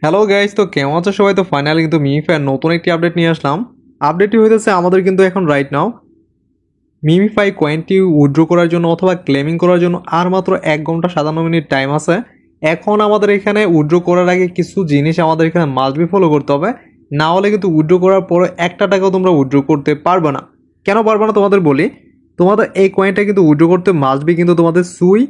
Hello guys, তো কেমন আছো সবাই? তো ফাইনালি কিন্তু মিমিফাই নতুন একটি আপডেট নিয়ে আসলাম। আপডেটটি হইতেছে আমাদের কিন্তু এখন রাইট নাও মিমিফাই কয়েনটি উইথড্র করার জন্য অথবা ক্লেমিং করার জন্য আর মাত্র 1 ঘন্টা 57 মিনিট টাইম আছে। এখন আমাদের এখানে উইথড্র করার আগে কিছু জিনিস আমাদের এখানে মাস্ট বি ফলো করতে হবে, না হলে কিন্তু উইথড্র করার পরে একটা টাকাও তোমরা উইথড্র করতে পারবে না। কেন পারবে না তোমাদের বলি। তোমাদের এই কয়েনটা কিন্তু উইথড্র করতে মাস্ট বি কিন্তু তোমাদের সুই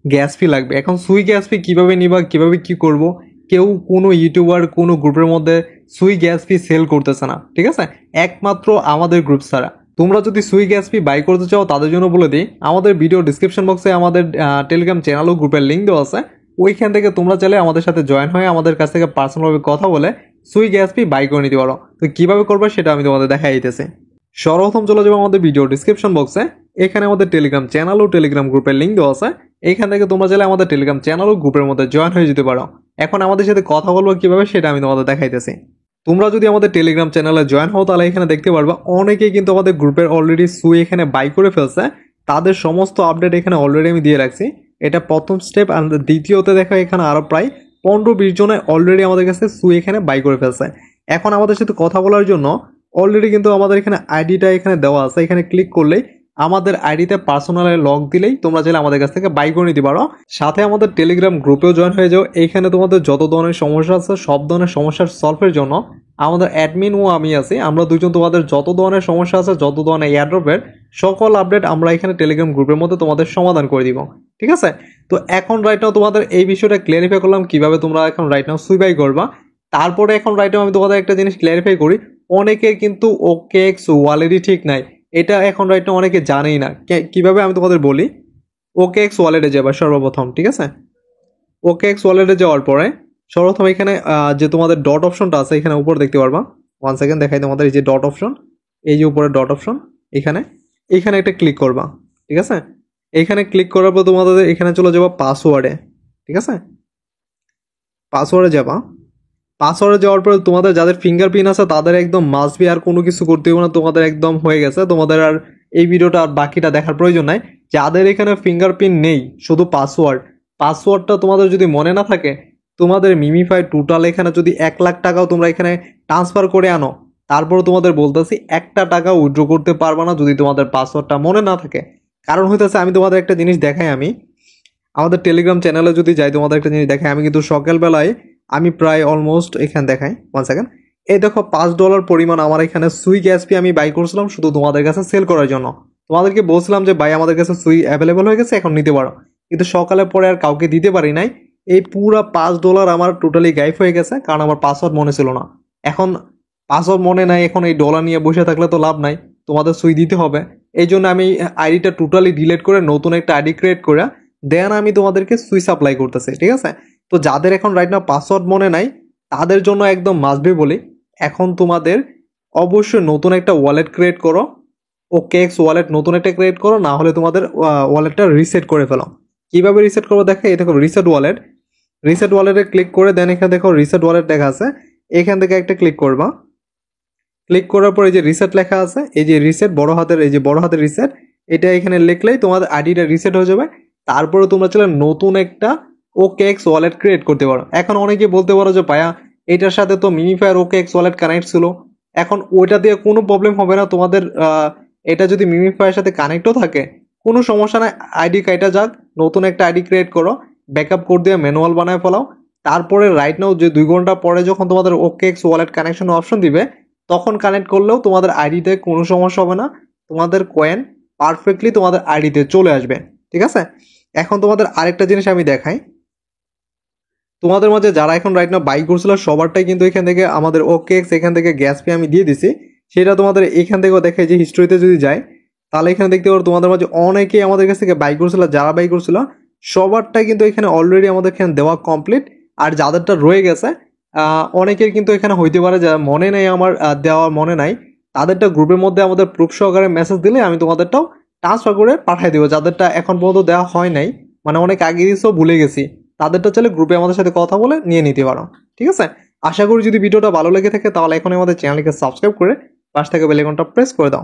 গ্যাস ফি লাগবে। এখন সুই গ্যাস ফি কীভাবে নিবা, কীভাবে কী করবো, কেউ কোনো ইউটিউবার কোনো গ্রুপের মধ্যে সুই গ্যাস ফি সেল করতেছে না, ঠিক আছে, একমাত্র আমাদের গ্রুপ ছাড়া। তোমরা যদি সুই গ্যাস ফি বাই করতে চাও তাদের জন্য বলে দিই, আমাদের ভিডিও ডিসক্রিপশন বক্সে আমাদের টেলিগ্রাম চ্যানেল ও গ্রুপের লিঙ্ক দেওয়া আছে। ওইখান থেকে তোমরা চাইলে আমাদের সাথে জয়েন হয়ে আমাদের কাছ থেকে পার্সোনালভাবে কথা বলে সুই গ্যাস ফি বাই করে নিতে পারো। তো কীভাবে করবে সেটা আমি তোমাদের দেখাই দিতেছি। সর্বপ্রথম চলে যাবো আমাদের ভিডিও ডিসক্রিপশন বক্সে। এখানে আমাদের টেলিগ্রাম চ্যানেল ও টেলিগ্রাম গ্রুপের লিঙ্ক দেওয়া আছে। এইখান থেকে তোমরা চাইলে আমাদের টেলিগ্রাম চ্যানেল ও গ্রুপের মধ্যে জয়েন হয়ে যেতে পারো। এখন আমাদের সাথে কথা বলবো কিভাবে সেটা আমি তোমাদের দেখাইতেছি। তোমরা যদি আমাদের টেলিগ্রাম চ্যানেলে জয়েন হও তাহলে এখানে দেখতে পারবা অনেকেই কিন্তু আমাদের গ্রুপের অলরেডি সুই এখানে বাই করে ফেলছে। তাদের সমস্ত আপডেট এখানে অলরেডি আমি দিয়ে রাখছি। এটা প্রথম স্টেপ। আর দ্বিতীয়তে দেখো এখানে আরও প্রায় 15-20 জনে অলরেডি আমাদের কাছে সুই এখানে বাই করে ফেলছে। এখন আমাদের সাথে কথা বলার জন্য অলরেডি কিন্তু আমাদের এখানে আইডিটা এখানে দেওয়া আছে। এখানে ক্লিক করলেই আমাদের আইডিতে পার্সোনালে লগ দিলেই তোমরা চাইলে আমাদের কাছ থেকে বাই করে নিতে পারো। সাথে আমাদের টেলিগ্রাম গ্রুপেও জয়েন হয়ে যাও। এইখানে তোমাদের যত ধরনের সমস্যা আছে সব ধরনের সমস্যার সলভের জন্য আমাদের অ্যাডমিন ও আমি আছি। আমরা দুজন তোমাদের যত ধরনের সমস্যা আছে, যত ধরনের এয়ারড্রপের সকল আপডেট আমরা এখানে টেলিগ্রাম গ্রুপের মধ্যে তোমাদের সমাধান করে দিব, ঠিক আছে। তো এখন রাইট নাও তোমাদের এই বিষয়টা ক্লিয়ারিফাই করলাম কিভাবে তোমরা এখন রাইট নাও সুই বাই করবা। তারপরে এখন রাইট নাও আমি তোমাদের একটা জিনিস ক্লিয়ারিফাই করি, অনেকের কিন্তু ওকেএক্স ওয়ালেটই ঠিক নাই। এটা এখন রাইট নাও অনেকে জানেই না কিভাবে। আমি তোমাদের বলি, ওকেএক্স ওয়ালেটে যাবা সর্বপ্রথম, ঠিক আছে। ওকেএক্স ওয়ালেটে যাওয়ার পরে সর্বপ্রথম এখানে যে তোমাদের ডট অপশনটা আছে এখানে উপরে দেখতে পারবা। 1 সেকেন্ড দেখাই তোমাদের, এই যে ডট অপশন, এই যে উপরে ডট অপশন, এখানে একটা ক্লিক করবা, ঠিক আছে। এইখানে ক্লিক করার পর তোমাদের এখানে চলে যাবা পাসওয়ার্ডে, ঠিক আছে। পাসওয়ার্ডে যাবা। পাসওয়ার্ডে যাওয়ার পর তোমাদের যাদের ফিঙ্গারপ্রিন্ট আছে তাদের একদম মাস্ট বি, আর কোনো কিছু করতে হবে না, তোমাদের একদম হয়ে গেছে। তোমাদের আর এই ভিডিওটা আর বাকিটা দেখার প্রয়োজন নাই। যাদের এখানে ফিঙ্গারপ্রিন্ট নেই, শুধু পাসওয়ার্ডটা তোমাদের যদি মনে না থাকে, তোমাদের মিমিফাই টোটাল এখানে যদি 1 লাখ টাকাও তোমরা এখানে ট্রান্সফার করে আনো, তারপরে তোমাদের বলতেছি একটা টাকা উইথড্র করতে পারবা না যদি তোমাদের পাসওয়ার্ডটা মনে না থাকে। কারণ হইতেছে, আমি তোমাদের একটা জিনিস দেখাই, আমি আমাদের টেলিগ্রাম চ্যানেলে যদি যাই তোমাদের একটা জিনিস দেখাই। আমি কিন্তু সকালবেলায় আমি প্রায় অলমোস্ট এখানে দেখাই 1 সেকেন্ড, এই দেখো $5 পরিমাণ আমার এখানে সুই গ্যাস ফি আমি বাই করছিলাম শুধু তোমাদের কাছে সেল করার জন্য। তোমাদেরকে বলছিলাম যে ভাই আমাদের কাছে সুই অ্যাভেলেবল হয়ে গেছে, এখন নিতে পারো। কিন্তু সকালে পরে আর কাউকে দিতে পারি নাই। এই পুরা $5 আমার টোটালি গায়েব হয়ে গেছে, কারণ আমার পাসওয়ার্ড মনে ছিল না। এখন পাসওয়ার্ড মনে নাই, এখন এই ডলার নিয়ে বসে থাকলে তো লাভ নাই, তোমাদের সুই দিতে হবে। এই জন্য আমি আইডিটা টোটালি ডিলিট করে নতুন একটা আইডি ক্রিয়েট করে দেন আমি তোমাদেরকে সুই সাপ্লাই করতেছি, ঠিক আছে। তো যাদের এখন রাইট নাও পাসওয়ার্ড মনে নাই তাদের জন্য একদম মাস্ট বি বলি, এখন তোমাদের অবশ্যই নতুন একটা ওয়ালেট ক্রিয়েট করো। ওকেএক্স ওয়ালেট নতুন একটা ক্রিয়েট করো, না হলে তোমাদের ওয়ালেটটা রিসেট করে ফেলো। কিভাবে রিসেট করবো দেখো, এই দেখো রিসেট ওয়ালেটে ক্লিক করে দেন এখানে দেখো রিসেট ওয়ালেট লেখা আছে, এখান থেকে একটা ক্লিক করবা। ক্লিক করার পর এই যে রিসেট লেখা আছে, এই যে রিসেট বড় হাতের, এই যে বড় হাতের রিসেট, এটা এখানে লিখলেই তোমাদের আইডিটা রিসেট হয়ে যাবে। তারপরে তোমরা চলে নতুন একটা ওকেএক্স ওয়ালেট ক্রিয়েট করতে পারো। এখন অনেকে বলতে পারো যে ভাইয়া এটার সাথে তো মিমিফায়ার ওকেএক্স ওয়ালেট কানেক্ট ছিল, এখন ওইটা দিয়ে কোনো প্রবলেম হবে না তোমাদের। এটা যদি মিমিফায়ার সাথে কানেক্টও থাকে কোনো সমস্যা নাই, আইডি কাইটা যাক, নতুন একটা আইডি ক্রিয়েট করো, ব্যাকআপ কোড দিয়ে ম্যানুয়াল বানায় ফেলাও। তারপরে রাইট নাও যে 2 ঘন্টা পরে যখন তোমাদের ওকেএক্স ওয়ালেট কানেকশন অপশন দিবে তখন কানেক্ট করলেও তোমাদের আইডিতে কোনো সমস্যা হবে না, তোমাদের কয়েন পারফেক্টলি তোমাদের আইডিতে চলে আসবে, ঠিক আছে। এখন তোমাদের আরেকটা জিনিস আমি দেখাই, তোমাদের মাঝে যারা এখন রাইট নাও বাই করছিল সবারটাই কিন্তু এখান থেকে আমাদের ওকেএক্স এখান থেকে গ্যাস ফি আমি দিয়ে দিছি। সেটা তোমাদের এখান থেকেও দেখাই, যে হিস্ট্রিতে যদি যায় তাহলে এখানে দেখতে পারো তোমাদের মাঝে অনেকেই আমাদের কাছ থেকে বাই করছিল। যারা বাই করছিল সবারটাই কিন্তু এখানে অলরেডি আমাদের এখানে দেওয়া কমপ্লিট। আর যাদেরটা রয়ে গেছে অনেকের কিন্তু এখানে হইতে পারে যা মনে নেই, আমার দেওয়া মনে নাই, তাদেরটা গ্রুপের মধ্যে আমাদের প্রুফ সহকারে মেসেজ দিলে আমি তোমাদেরটাও ট্রান্সফার করে পাঠিয়ে দেবো। যাদেরটা এখন পর্যন্ত দেওয়া হয় নাই, মানে অনেক আগে দিয়েও ভুলে গেছি, তাদেরটা চলে গ্রুপে আমাদের সাথে কথা বলে নিয়ে নিতে পারো, ঠিক আছে। আশা করি যদি ভিডিওটা ভালো লেগে থাকে তাহলে এখন আমাদের চ্যানেলকে সাবস্ক্রাইব করে পাশ থেকে বেল আইকনটা প্রেস করে দাও।